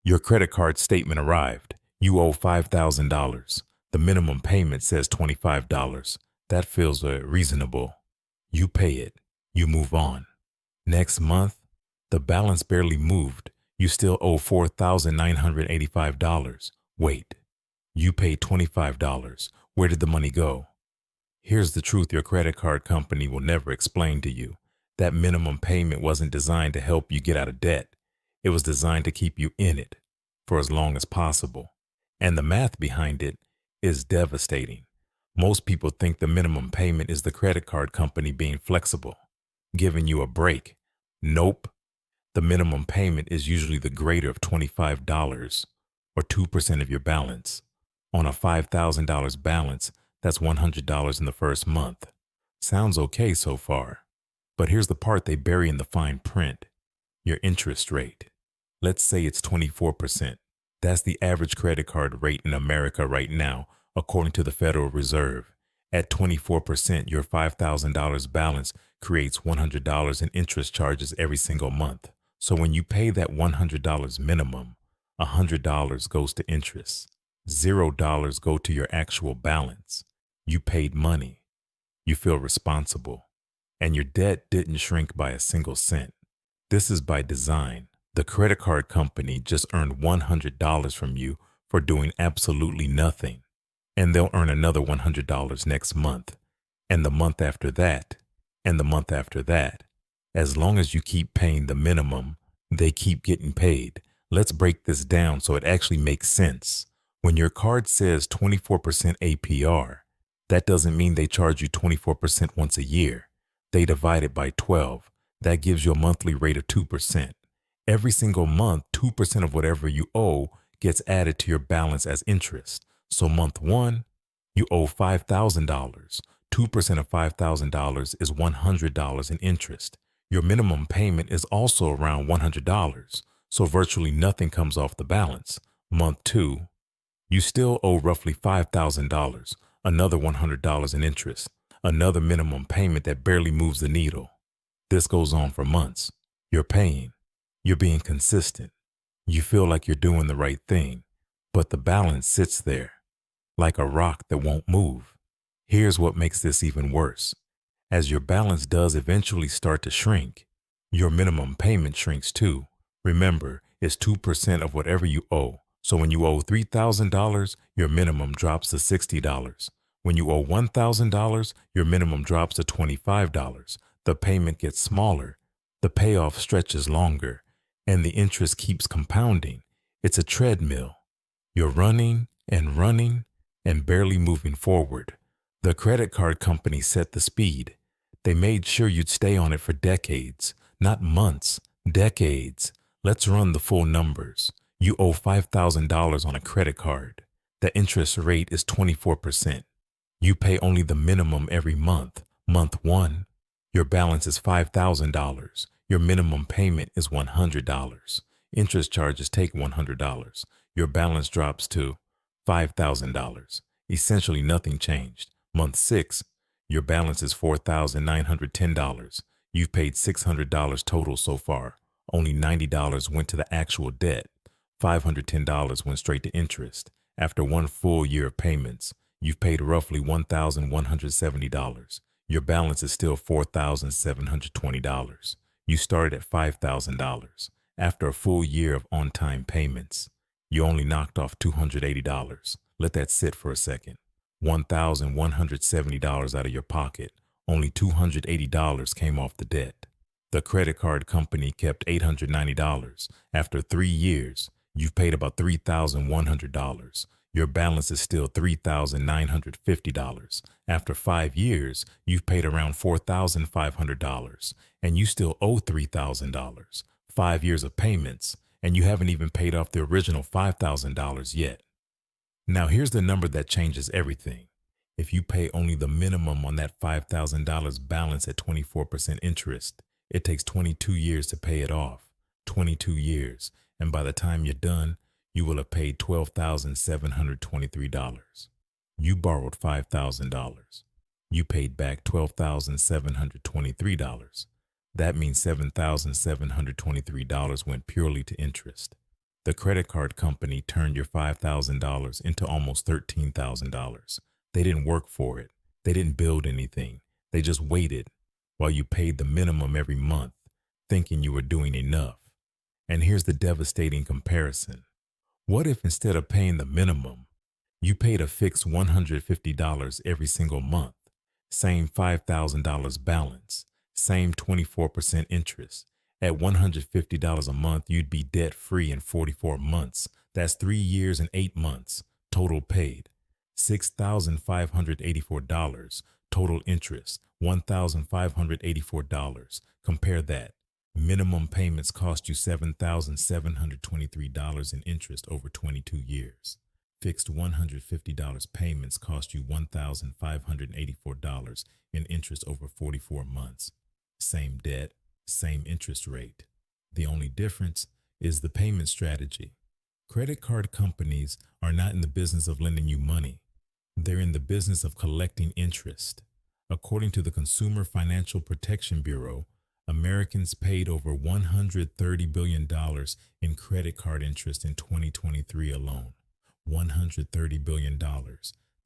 Your credit card statement arrived. You owe $5,000. The minimum payment says $25. That feels reasonable. You pay it. You move on. Next month, the balance barely moved. You still owe $4,985. Wait. You paid $25. Where did the money go? Here's the truth your credit card company will never explain to you. That minimum payment wasn't designed to help you get out of debt. It was designed to keep you in it for as long as possible. And the math behind it is devastating. Most people think the minimum payment is the credit card company being flexible, giving you a break. Nope. The minimum payment is usually the greater of $25 or 2% of your balance. On a $5,000 balance, that's $100 in the first month. Sounds okay so far. But here's the part they bury in the fine print. Your interest rate. Let's say it's 24%. That's the average credit card rate in America right now, according to the Federal Reserve. At 24%, your $5,000 balance creates $100 in interest charges every single month. So when you pay that $100 minimum, $100 goes to interest. $0 go to your actual balance. You paid money. You feel responsible. And your debt didn't shrink by a single cent. This is by design. The credit card company just earned $100 from you for doing absolutely nothing. And they'll earn another $100 next month, and the month after that, and the month after that. As long as you keep paying the minimum, they keep getting paid. Let's break this down so it actually makes sense. When your card says 24% APR, that doesn't mean they charge you 24% once a year. They divide it by 12. That gives you a monthly rate of 2%. Every single month, 2% of whatever you owe gets added to your balance as interest. So month one, you owe $5,000. 2% of $5,000 is $100 in interest. Your minimum payment is also around $100, so virtually nothing comes off the balance. Month two, you still owe roughly $5,000, another $100 in interest, another minimum payment that barely moves the needle. This goes on for months. You're paying. You're being consistent. You feel like you're doing the right thing, but the balance sits there like a rock that won't move. Here's what makes this even worse. As your balance does eventually start to shrink, your minimum payment shrinks too. Remember, it's 2% of whatever you owe. So when you owe $3,000, your minimum drops to $60. When you owe $1,000, your minimum drops to $25. The payment gets smaller, the payoff stretches longer, and the interest keeps compounding. It's a treadmill. You're running and running and barely moving forward. The credit card company set the speed. They made sure you'd stay on it for decades, not months, decades. Let's run the full numbers. You owe $5,000 on a credit card. The interest rate is 24%. You pay only the minimum every month. Month one, your balance is $5,000. Your minimum payment is $100. Interest charges take $100. Your balance drops to $5,000. Essentially nothing changed. Month six, your balance is $4,910. You've paid $600 total so far. Only $90 went to the actual debt. $510 went straight to interest. After one full year of payments, you've paid roughly $1,170. Your balance is still $4,720. You started at $5,000. After a full year of on-time payments, you only knocked off $280. Let that sit for a second. $1,170 out of your pocket. Only $280 came off the debt. The credit card company kept $890. After 3 years, you've paid about $3,100. Your balance is still $3,950. After 5 years, you've paid around $4,500, and you still owe $3,000. 5 years of payments, and you haven't even paid off the original $5,000 yet. Now here's the number that changes everything. If you pay only the minimum on that $5,000 balance at 24% interest, it takes 22 years to pay it off. 22 years, and by the time you're done, you will have paid $12,723. You borrowed $5,000. You paid back $12,723. That means $7,723 went purely to interest. The credit card company turned your $5,000 into almost $13,000. They didn't work for it. They didn't build anything. They just waited while you paid the minimum every month, thinking you were doing enough. And here's the devastating comparison. What if instead of paying the minimum, you paid a fixed $150 every single month? Same $5,000 balance, same 24% interest. At $150 a month, you'd be debt-free in 44 months. That's 3 years and 8 months. Total paid, $6,584. Total interest, $1,584. Compare that. Minimum payments cost you $7,723 in interest over 22 years. Fixed $150 payments cost you $1,584 in interest over 44 months. Same debt, same interest rate. The only difference is the payment strategy. Credit card companies are not in the business of lending you money. They're in the business of collecting interest. According to the Consumer Financial Protection Bureau, Americans paid over $130 billion in credit card interest in 2023 alone. $130 billion.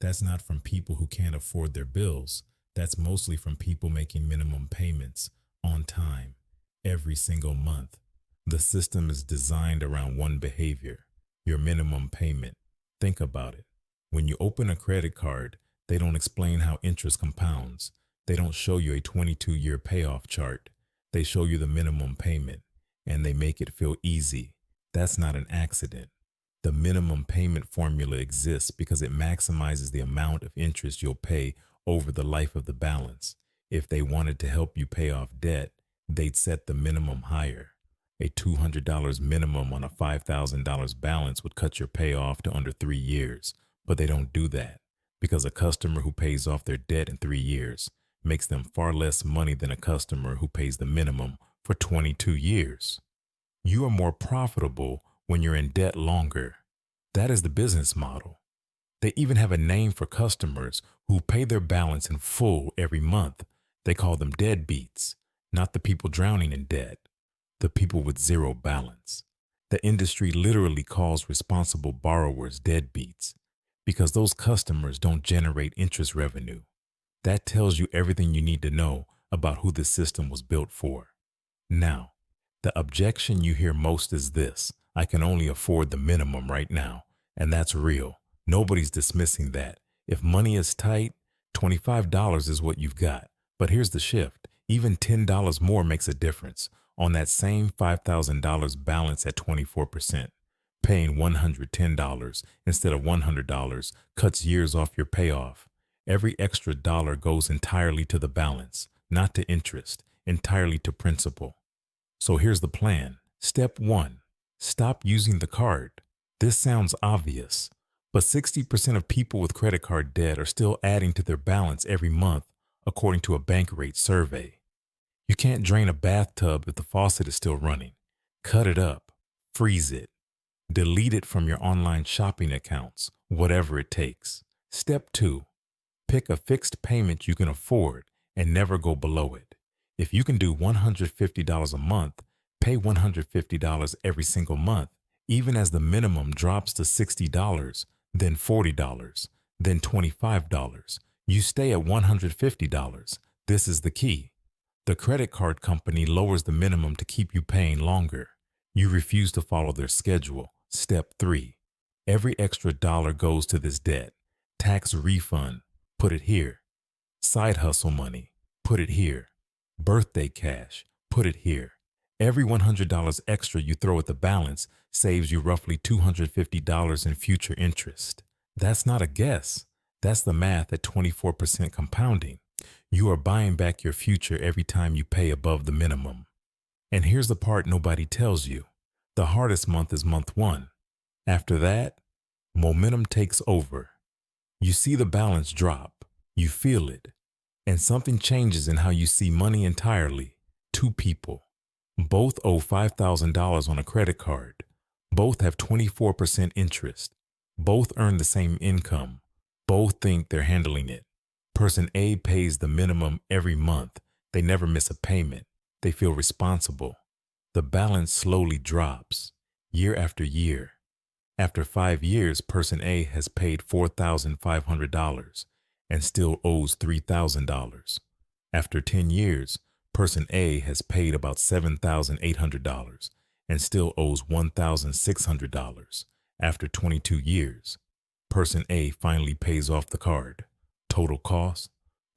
That's not from people who can't afford their bills. That's mostly from people making minimum payments on time, every single month. The system is designed around one behavior, your minimum payment. Think about it. When you open a credit card, they don't explain how interest compounds. They don't show you a 22-year payoff chart. They show you the minimum payment, and they make it feel easy. That's not an accident. The minimum payment formula exists because it maximizes the amount of interest you'll pay over the life of the balance. If they wanted to help you pay off debt, they'd set the minimum higher. A $200 minimum on a $5,000 balance would cut your payoff to under 3 years, but they don't do that because a customer who pays off their debt in 3 years makes them far less money than a customer who pays the minimum for 22 years. You are more profitable when you're in debt longer. That is the business model. They even have a name for customers who pay their balance in full every month. They call them deadbeats, not the people drowning in debt, the people with zero balance. The industry literally calls responsible borrowers deadbeats because those customers don't generate interest revenue. That tells you everything you need to know about who this system was built for. Now, the objection you hear most is this: I can only afford the minimum right now, and that's real. Nobody's dismissing that. If money is tight, $25 is what you've got. But here's the shift. Even $10 more makes a difference on that same $5,000 balance at 24%. Paying $110 instead of $100 cuts years off your payoff. Every extra dollar goes entirely to the balance, not to interest, entirely to principal. So here's the plan. Step 1. Stop using the card. This sounds obvious, but 60% of people with credit card debt are still adding to their balance every month, according to a Bankrate survey. You can't drain a bathtub if the faucet is still running. Cut it up, freeze it, delete it from your online shopping accounts, whatever it takes. Step 2. Pick a fixed payment you can afford and never go below it. If you can do $150 a month, pay $150 every single month, even as the minimum drops to $60, then $40, then $25. You stay at $150. This is the key. The credit card company lowers the minimum to keep you paying longer. You refuse to follow their schedule. Step 3. Every extra dollar goes to this debt. Tax refund, put it here. Side hustle money, put it here. Birthday cash, put it here. Every $100 extra you throw at the balance saves you roughly $250 in future interest. That's not a guess. That's the math at 24% compounding. You are buying back your future every time you pay above the minimum. And here's the part nobody tells you. The hardest month is month 1. After that, momentum takes over. You see the balance drop. You feel it. And something changes in how you see money entirely. 2 people. Both owe $5,000 on a credit card. Both have 24% interest. Both earn the same income. Both think they're handling it. Person A pays the minimum every month. They never miss a payment. They feel responsible. The balance slowly drops. year after year. After 5 years, person A has paid $4,500 and still owes $3,000. After 10 years, person A has paid about $7,800 and still owes $1,600. After 22 years, person A finally pays off the card. Total cost,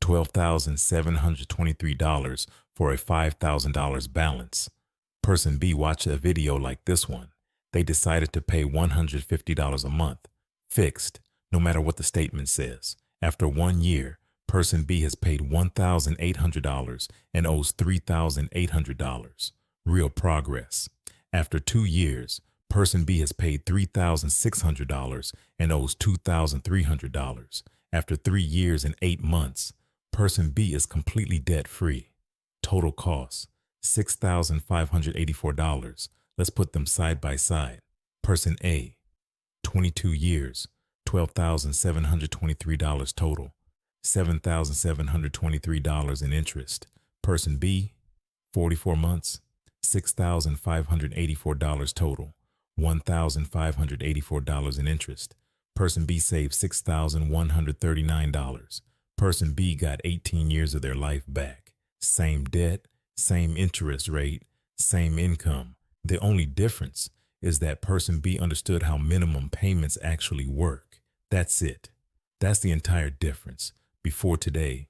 $12,723 for a $5,000 balance. Person B watched a video like this one. They decided to pay $150 a month, fixed, no matter what the statement says. After 1 year, person B has paid $1,800 and owes $3,800. Real progress. After 2 years, person B has paid $3,600 and owes $2,300. After 3 years and 8 months, person B is completely debt-free. Total cost, $6,584. Let's put them side by side. Person A, 22 years, $12,723 total, $7,723 in interest. Person B, 44 months, $6,584 total, $1,584 in interest. Person B saved $6,139. Person B got 18 years of their life back. Same debt, same interest rate, same income. The only difference is that person B understood how minimum payments actually work. That's it. That's the entire difference. Before today,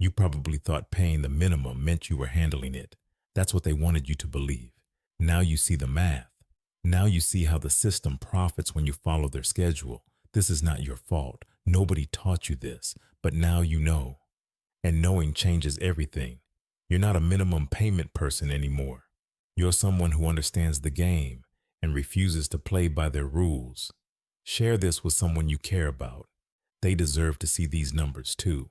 you probably thought paying the minimum meant you were handling it. That's what they wanted you to believe. Now you see the math. Now you see how the system profits when you follow their schedule. This is not your fault. Nobody taught you this, but now you know. And knowing changes everything. You're not a minimum payment person anymore. You're someone who understands the game and refuses to play by their rules. Share this with someone you care about. They deserve to see these numbers too.